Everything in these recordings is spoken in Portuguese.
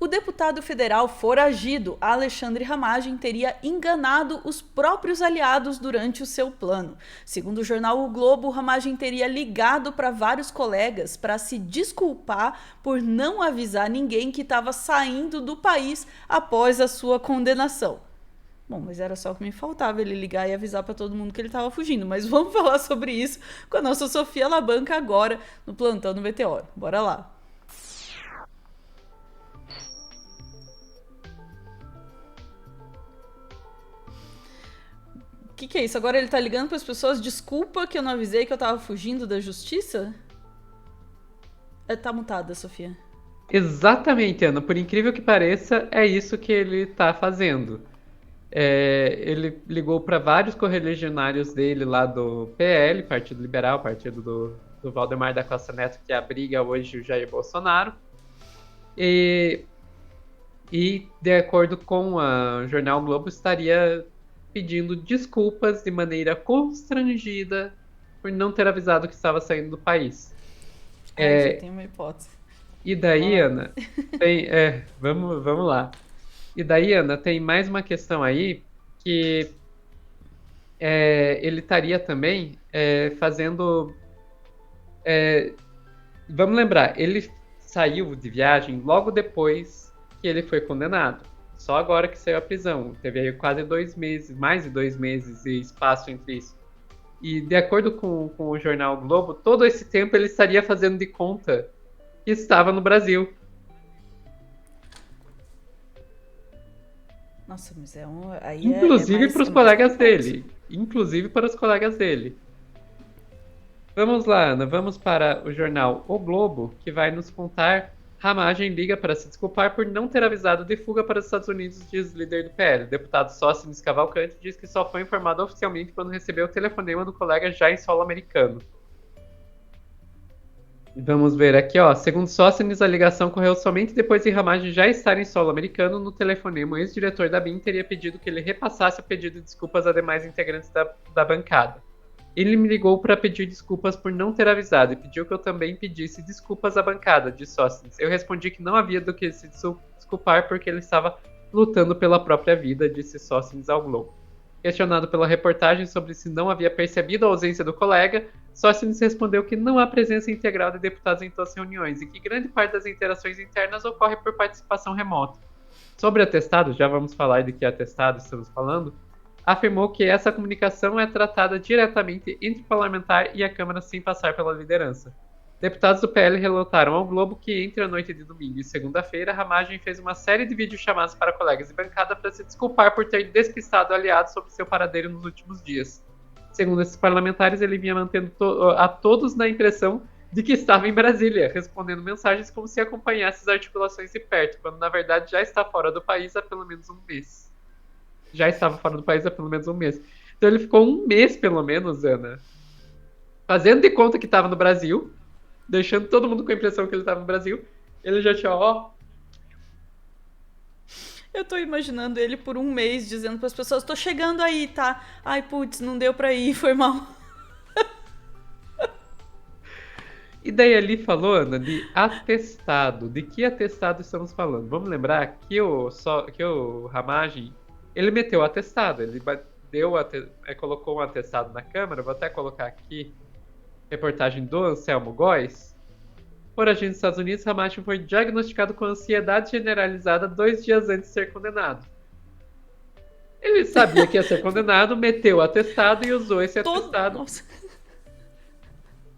O deputado federal foragido Alexandre Ramagem teria enganado os próprios aliados durante o seu plano. Segundo o jornal O Globo, Ramagem teria ligado para vários colegas para se desculpar por não avisar ninguém que estava saindo do país após a sua condenação. Bom, mas era só o que me faltava, ele ligar e avisar para todo mundo que ele estava fugindo. Mas vamos falar sobre isso com a nossa Sofia Labanca agora no Plantão do Meteoro. Bora lá. O que é isso? Agora ele tá ligando para as pessoas, desculpa que eu não avisei que eu tava fugindo da justiça? Tá mutada, Sofia. Exatamente, Ana. Por incrível que pareça, é isso que ele está fazendo. Ele ligou para vários correligionários dele lá do PL, Partido Liberal, partido do Valdemar da Costa Neto, que abriga hoje o Jair Bolsonaro. E de acordo com o jornal Globo, estaria pedindo desculpas de maneira constrangida por não ter avisado que estava saindo do país. Já tem uma hipótese. E daí, Ana, vamos lá. E daí, Ana, tem mais uma questão aí que ele estaria também fazendo. Vamos lembrar, ele saiu de viagem logo depois que ele foi condenado. Só agora que saiu a prisão. Teve aí quase 2 meses, mais de 2 meses de espaço entre isso. E de acordo com o jornal Globo, todo esse tempo ele estaria fazendo de conta que estava no Brasil. Nossa, mas Inclusive para os colegas dele. Inclusive para os colegas dele. Vamos lá, Ana. Vamos para o jornal O Globo, que vai nos contar. Ramagem liga para se desculpar por não ter avisado de fuga para os Estados Unidos, diz líder do PL. O deputado Sócrates Cavalcante diz que só foi informado oficialmente quando recebeu o telefonema do colega já em solo americano. Vamos ver aqui, ó. Segundo Sócrates, a ligação correu somente depois de Ramagem já estar em solo americano. No telefonema, o ex-diretor da BIM teria pedido que ele repassasse o pedido de desculpas a demais integrantes da bancada. Ele me ligou para pedir desculpas por não ter avisado e pediu que eu também pedisse desculpas à bancada, disse Sócrates. Eu respondi que não havia do que se desculpar porque ele estava lutando pela própria vida, disse Sócrates ao Globo. Questionado pela reportagem sobre se não havia percebido a ausência do colega, Sócrates respondeu que não há presença integral de deputados em todas as reuniões e que grande parte das interações internas ocorre por participação remota. Sobre atestado, já vamos falar de que atestado estamos falando, afirmou que essa comunicação é tratada diretamente entre o parlamentar e a Câmara sem passar pela liderança. Deputados do PL relataram ao Globo que entre a noite de domingo e segunda-feira, Ramagem fez uma série de videochamadas para colegas de bancada para se desculpar por ter despistado aliados sobre seu paradeiro nos últimos dias. Segundo esses parlamentares, ele vinha mantendo a todos na impressão de que estava em Brasília, respondendo mensagens como se acompanhasse as articulações de perto, quando na verdade já está fora do país há pelo menos um mês. Já estava fora do país há pelo menos um mês. Então ele ficou um mês, pelo menos, Ana, fazendo de conta que estava no Brasil, deixando todo mundo com a impressão que ele estava no Brasil. Ele já tinha, Eu tô imaginando ele por um mês dizendo pras pessoas, tô chegando aí, tá? Ai, putz, não deu pra ir, foi mal. E daí ali falou, Ana, de atestado. De que atestado estamos falando? Vamos lembrar que o Ramagem, ele meteu o atestado. Ele colocou um atestado na Câmara. Vou até colocar aqui, reportagem do Anselmo Góes. Foragido nos Estados Unidos, Ramagem foi diagnosticado com ansiedade generalizada 2 dias antes de ser condenado. Ele sabia que ia ser condenado, meteu o atestado e usou esse atestado. Nossa.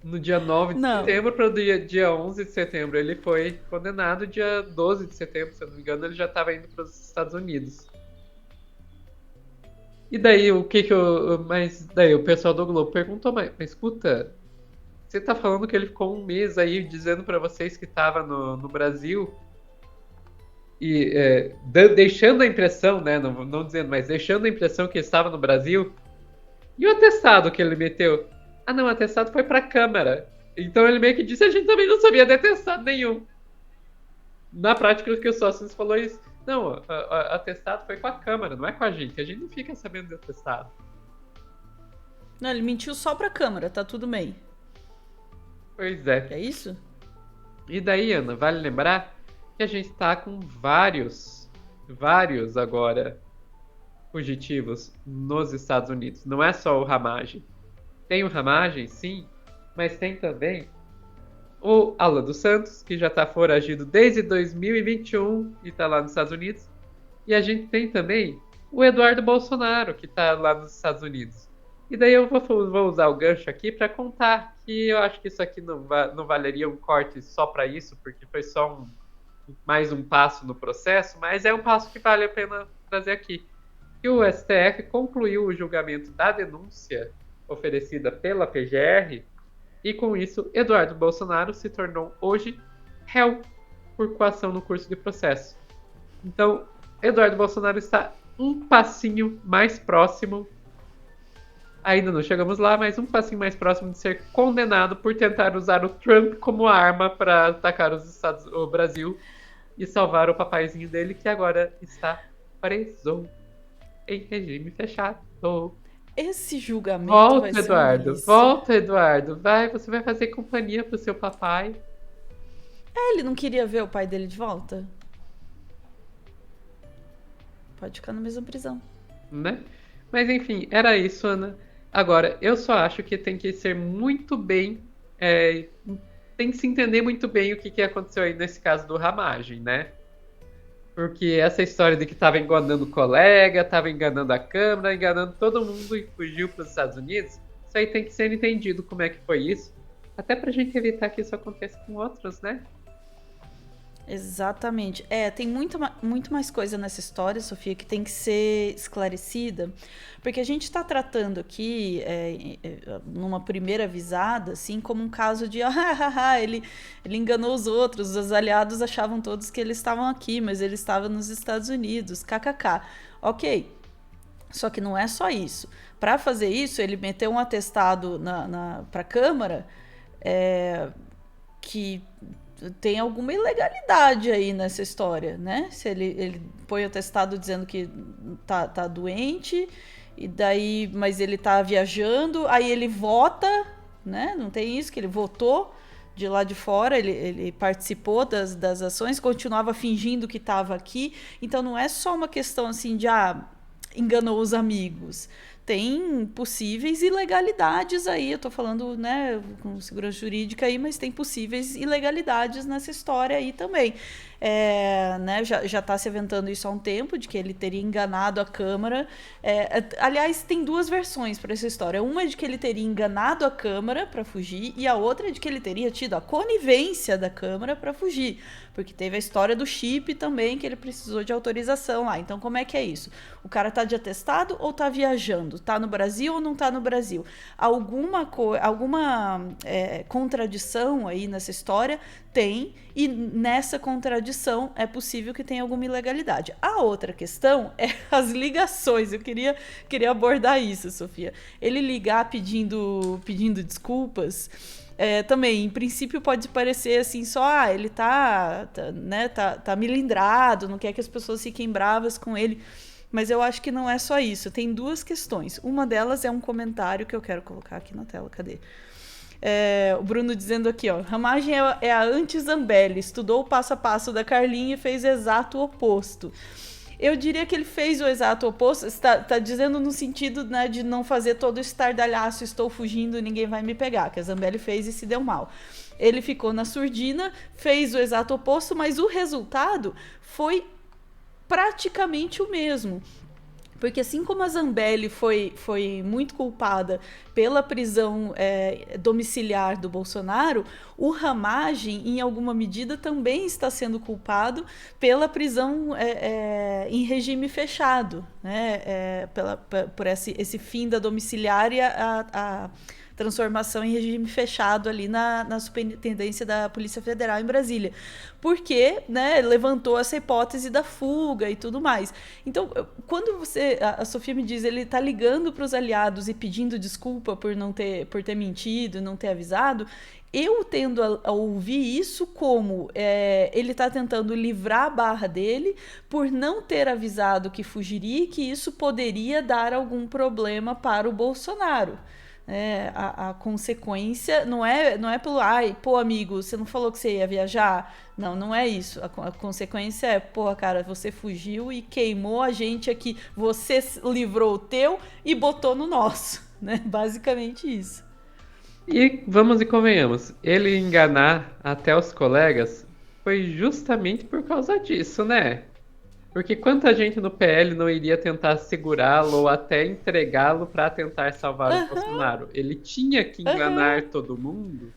No dia 9 de setembro para o dia 11 de setembro. Ele foi condenado. Dia 12 de setembro, se eu não me engano, ele já estava indo para os Estados Unidos. E daí, mas daí o pessoal do Globo perguntou, mas escuta, você tá falando que ele ficou um mês aí dizendo para vocês que estava no Brasil e deixando a impressão, né, não dizendo, mas deixando a impressão que estava no Brasil. E o atestado que ele meteu? Ah, não, o atestado foi para a Câmara. Então ele meio que disse, a gente também não sabia de atestado nenhum. Na prática, o que o Sócrates falou é isso. Não, o atestado foi com a Câmara, não é com a gente não fica sabendo de atestado. Não, ele mentiu só pra Câmara, tá tudo bem. Pois é. É isso? E daí, Ana, vale lembrar que a gente está com vários agora fugitivos nos Estados Unidos. Não é só o Ramagem. Tem o Ramagem, sim, mas tem também o Alan dos Santos, que já está foragido desde 2021 e está lá nos Estados Unidos. E a gente tem também o Eduardo Bolsonaro, que está lá nos Estados Unidos. E daí eu vou usar o gancho aqui para contar que eu acho que isso aqui não valeria um corte só para isso, porque foi só mais um passo no processo, mas é um passo que vale a pena trazer aqui. Que o STF concluiu o julgamento da denúncia oferecida pela PGR e, com isso, Eduardo Bolsonaro se tornou hoje réu por coação no curso de processo. Então, Eduardo Bolsonaro está um passinho mais próximo, ainda não chegamos lá, mas um passinho mais próximo de ser condenado por tentar usar o Trump como arma para atacar o Brasil e salvar o papaizinho dele, que agora está preso em regime fechado. Esse julgamento Volta, vai ser Eduardo. Volta, Eduardo. Você vai fazer companhia pro seu papai. Ele não queria ver o pai dele de volta? Pode ficar na mesma prisão. Né? Mas enfim, era isso, Ana. Agora, eu só acho que tem que ser muito bem... tem que se entender muito bem o que aconteceu aí nesse caso do Ramagem, né? Porque essa história de que estava enganando o colega, estava enganando a Câmara, enganando todo mundo e fugiu para os Estados Unidos, isso aí tem que ser entendido como é que foi isso, até para a gente evitar que isso aconteça com outros, né? Exatamente. Tem muito mais coisa nessa história, Sofia, que tem que ser esclarecida, porque a gente está tratando aqui, numa primeira visada, assim, como um caso de ele enganou os outros, os aliados achavam todos que eles estavam aqui, mas ele estava nos Estados Unidos, kkk. Ok, só que não é só isso. Para fazer isso, ele meteu um atestado para a Câmara que tem alguma ilegalidade aí nessa história, né? Se ele põe o atestado dizendo que tá doente, e daí, mas ele tá viajando, aí ele vota, né? Não tem isso, que ele votou de lá de fora, ele participou das ações, continuava fingindo que estava aqui. Então não é só uma questão assim de enganou os amigos. Tem possíveis ilegalidades aí, eu tô falando, né, com segurança jurídica aí, mas tem possíveis ilegalidades nessa história aí também. Né, já está se aventando isso há um tempo, de que ele teria enganado a Câmara. Aliás, tem duas versões para essa história. Uma é de que ele teria enganado a Câmara para fugir, e a outra é de que ele teria tido a conivência da Câmara para fugir, porque teve a história do chip também, que ele precisou de autorização lá. Então, como é que é isso? O cara tá de atestado ou tá viajando? Tá no Brasil ou não tá no Brasil? Alguma contradição aí nessa história tem, e nessa contradição é possível que tenha alguma ilegalidade. A outra questão é as ligações. Eu queria abordar isso, Sofia. Ele ligar pedindo desculpas, também, em princípio, pode parecer assim, só ele tá milindrado, não quer que as pessoas fiquem bravas com ele. Mas eu acho que não é só isso. Tem duas questões. Uma delas é um comentário que eu quero colocar aqui na tela. Cadê? O Bruno dizendo aqui, ó, Ramagem é a anti-Zambelli, estudou o passo a passo da Carlinha e fez o exato oposto. Eu diria que ele fez o exato oposto, está dizendo no sentido, né, de não fazer todo o estardalhaço, estou fugindo, ninguém vai me pegar, que a Zambelli fez e se deu mal. Ele ficou na surdina, fez o exato oposto, mas o resultado foi praticamente o mesmo. Porque assim como a Zambelli foi muito culpada pela prisão domiciliar do Bolsonaro, o Ramagem, em alguma medida, também está sendo culpado pela prisão em regime fechado, né? Por esse fim da domiciliar e a transformação em regime fechado ali na Superintendência da Polícia Federal em Brasília. Porque, né, levantou essa hipótese da fuga e tudo mais. Então, quando a Sofia me diz, ele está ligando para os aliados e pedindo desculpa por ter mentido, não ter avisado, eu tendo a ouvir isso como ele está tentando livrar a barra dele por não ter avisado que fugiria e que isso poderia dar algum problema para o Bolsonaro. A consequência não é pelo, ai, pô, amigo, você não falou que você ia viajar? Não, não é isso. A consequência é, pô, cara, você fugiu e queimou a gente aqui. Você livrou o teu e botou no nosso, né? Basicamente isso. E vamos e convenhamos, ele enganar até os colegas foi justamente por causa disso, né? Porque quanta gente no PL não iria tentar segurá-lo ou até entregá-lo para tentar salvar o Bolsonaro? Ele tinha que enganar todo mundo,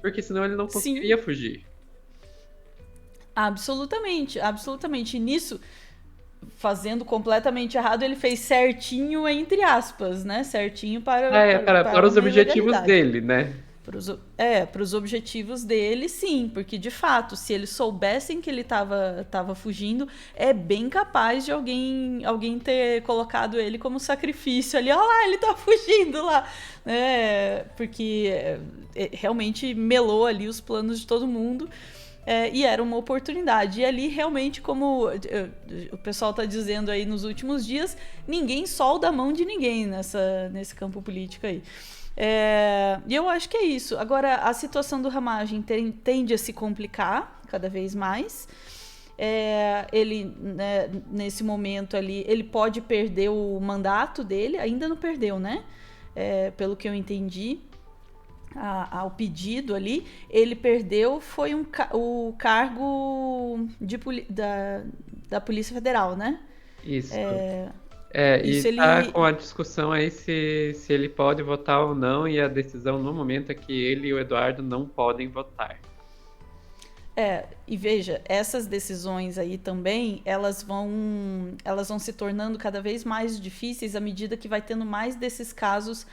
porque senão ele não conseguiria fugir. Absolutamente, absolutamente. E nisso, fazendo completamente errado, ele fez certinho, entre aspas, né? Certinho Para os uma objetivos ilegalidade. dele, né? Para os objetivos dele, sim, porque de fato, se eles soubessem que ele tava fugindo, é bem capaz de alguém ter colocado ele como sacrifício ali. Olha lá, ele tá fugindo lá. Porque realmente melou ali os planos de todo mundo. E era uma oportunidade. E ali, realmente, como o pessoal está dizendo aí nos últimos dias, ninguém solda a mão de ninguém nesse campo político aí. E eu acho que é isso. Agora, a situação do Ramagem tende a se complicar cada vez mais. Ele, né, nesse momento ali, ele pode perder o mandato dele. Ainda não perdeu, né? Pelo que eu entendi. Ao pedido ali, ele perdeu foi o cargo da Polícia Federal, né? Isso. Isso e tá com a discussão aí se ele pode votar ou não, e a decisão no momento é que ele e o Eduardo não podem votar. E veja, essas decisões aí também, elas vão se tornando cada vez mais difíceis à medida que vai tendo mais desses casos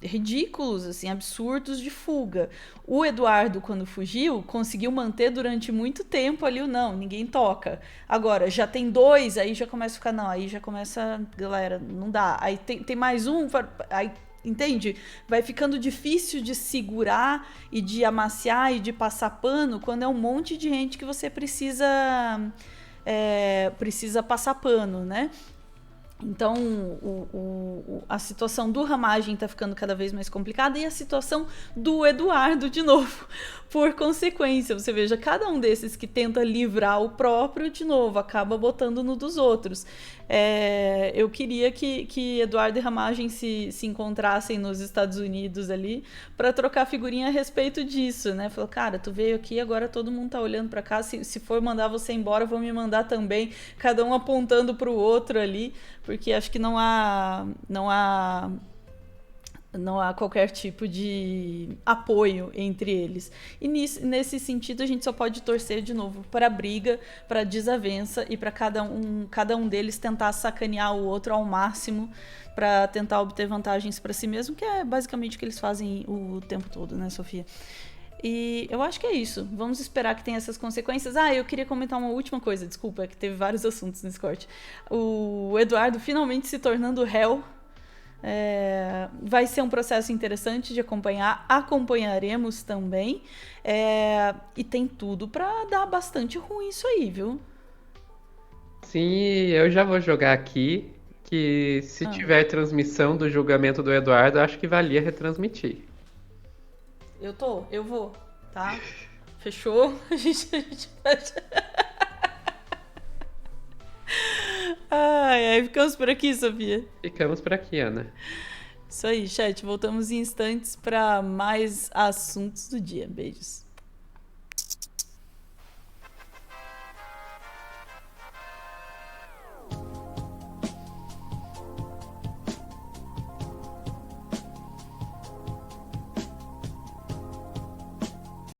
ridículos, assim, absurdos de fuga. O Eduardo, quando fugiu, conseguiu manter durante muito tempo ali o não, ninguém toca. Agora, já tem 2, aí já começa a ficar, não, aí já começa, galera, não dá. Aí tem mais um, aí, entende? Vai ficando difícil de segurar e de amaciar e de passar pano quando é um monte de gente que você precisa passar pano, né? Então, a situação do Ramagem está ficando cada vez mais complicada e a situação do Eduardo, de novo, por consequência. Você veja, cada um desses que tenta livrar o próprio, de novo, acaba botando no dos outros. Eu queria que Eduardo e Ramagem se encontrassem nos Estados Unidos ali para trocar figurinha a respeito disso, né? Falou, cara, tu veio aqui, agora todo mundo tá olhando para cá, se for mandar você embora, vou me mandar também, cada um apontando para o outro ali, porque acho que não há qualquer tipo de apoio entre eles. E nesse sentido, a gente só pode torcer de novo para a briga, para a desavença e para cada um deles tentar sacanear o outro ao máximo para tentar obter vantagens para si mesmo, que é basicamente o que eles fazem o tempo todo, né, Sofia? E eu acho que é isso. Vamos esperar que tenha essas consequências. Eu queria comentar uma última coisa, desculpa, que teve vários assuntos nesse corte. O Eduardo finalmente se tornando réu. Vai ser um processo interessante de acompanhar, acompanharemos também, e tem tudo pra dar bastante ruim isso aí, viu? Sim, eu já vou jogar aqui que se tiver transmissão do julgamento do Eduardo, acho que valia retransmitir. Eu vou, tá? Fechou? A gente faz. Ai, ficamos por aqui, Sofia. Ficamos por aqui, Ana. Isso aí, chat. Voltamos em instantes para mais assuntos do dia. Beijos.